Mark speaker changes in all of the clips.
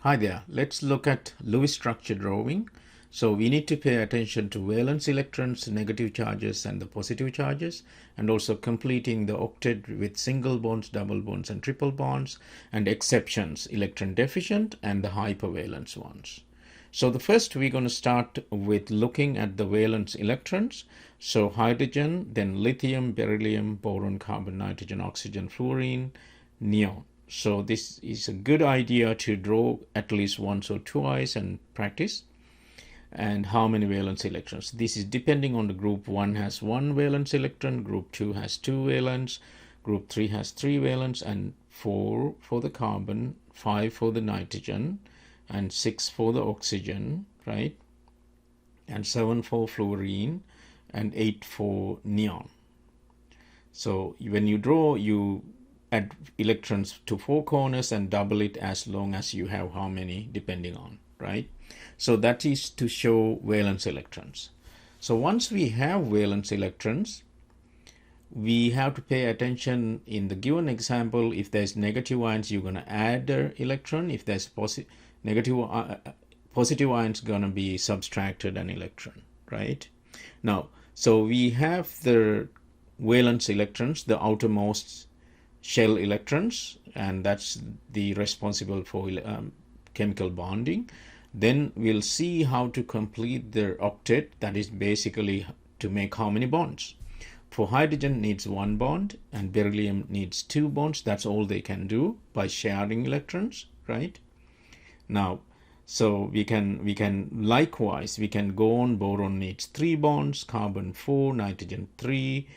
Speaker 1: Hi there, let's look at Lewis structure drawing. So we need to pay attention to valence electrons, negative charges and the positive charges, and also completing the octet with single bonds, double bonds and triple bonds, and exceptions, electron deficient and the hypervalence ones. So the first we're going to start with looking at the valence electrons. So hydrogen, then lithium, beryllium, boron, carbon, nitrogen, oxygen, fluorine, neon. So this is a good idea to draw at least once or twice and practice. And how many valence electrons? This is depending on the group. 1 has 1 valence electron, group 2 has 2 valence, group 3 has 3 valence, and 4 for the carbon, 5 for the nitrogen, and 6 for the oxygen, right? And 7 for fluorine, and 8 for neon. So when you draw, you add electrons to 4 corners and double it as long as you have how many depending on, right? So that is to show valence electrons. So once we have valence electrons, we have to pay attention in the given example. If there's negative ions, you're going to add an electron. If there's positive ions, going to be subtracted an electron, right? Now, so we have the valence electrons, the outermost shell electrons, and that's the responsible for chemical bonding. Then we'll see how to complete their octet, that is basically to make how many bonds. For hydrogen needs 1 bond and beryllium needs 2 bonds. That's all they can do by sharing electrons, right? Now, so we can likewise, we can go on. Boron needs 3 bonds, carbon 4, nitrogen 3,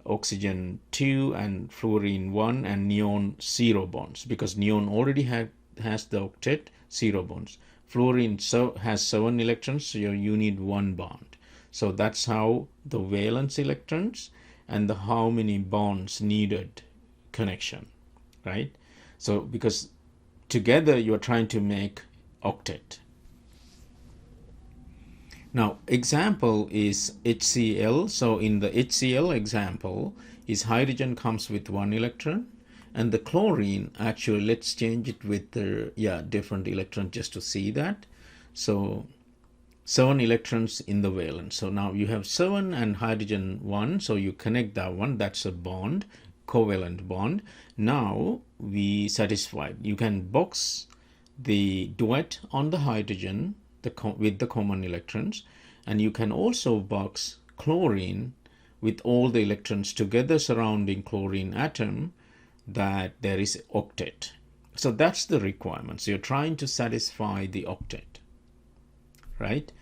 Speaker 1: oxygen 2, and fluorine 1, and neon 0 bonds, because neon already has the octet 0 bonds. Fluorine has 7 electrons, so you need 1 bond. So that's how the valence electrons and the how many bonds needed connection, right? So because together you are trying to make octet. Now, example is HCl. So in the HCl example, is hydrogen comes with 1 electron, and the chlorine, actually, let's change it with the different electron just to see that. So 7 electrons in the valence. So now you have 7 and hydrogen 1. So you connect that one. That's a bond, covalent bond. Now we satisfied. You can box the duet on the hydrogen with the common electrons, and you can also box chlorine with all the electrons together surrounding chlorine atom, that there is octet. So that's the requirement. So you're trying to satisfy the octet, right?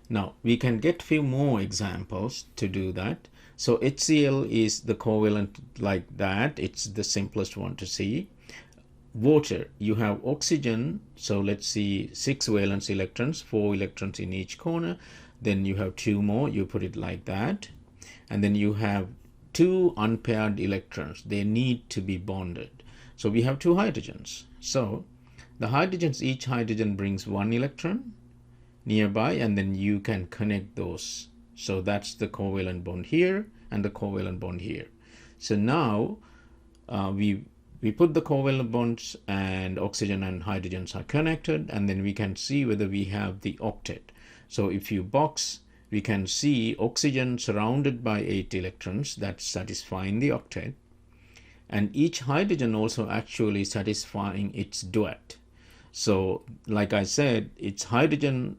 Speaker 1: Now we can get few more examples to do that. So HCl is the covalent like that. It's the simplest one to see. Water, you have oxygen, so let's see, 6 valence electrons, 4 electrons in each corner. Then you have 2 more, you put it like that. And then you have 2 unpaired electrons. They need to be bonded. So we have 2 hydrogens. So the hydrogens, each hydrogen brings 1 electron nearby, and then you can connect those. So that's the covalent bond here and the covalent bond here. So now we put the covalent bonds, and oxygen and hydrogens are connected, and then we can see whether we have the octet. So if you box, we can see oxygen surrounded by 8 electrons. That's satisfying the octet. And each hydrogen also actually satisfying its duet. So like I said, it's hydrogen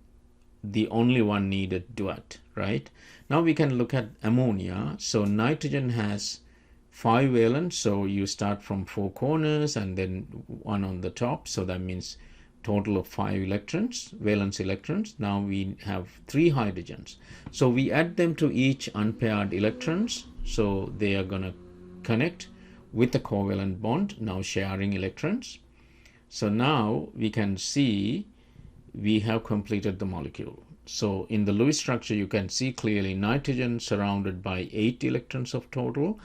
Speaker 1: the only one needed duet, right? Now we can look at ammonia. So nitrogen has 5 valence, so you start from 4 corners and then 1 on the top. So that means total of 5 electrons, valence electrons. Now we have 3 hydrogens. So we add them to each unpaired electrons. So they are going to connect with the covalent bond, now sharing electrons. So now we can see we have completed the molecule. So in the Lewis structure, you can see clearly nitrogen surrounded by 8 electrons of total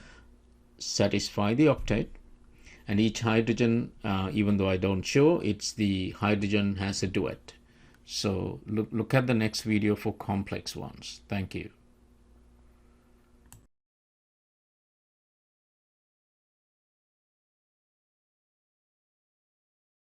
Speaker 1: satisfy the octet, and each hydrogen, even though I don't show, it's the hydrogen has a duet. So look at the next video for complex ones. Thank you.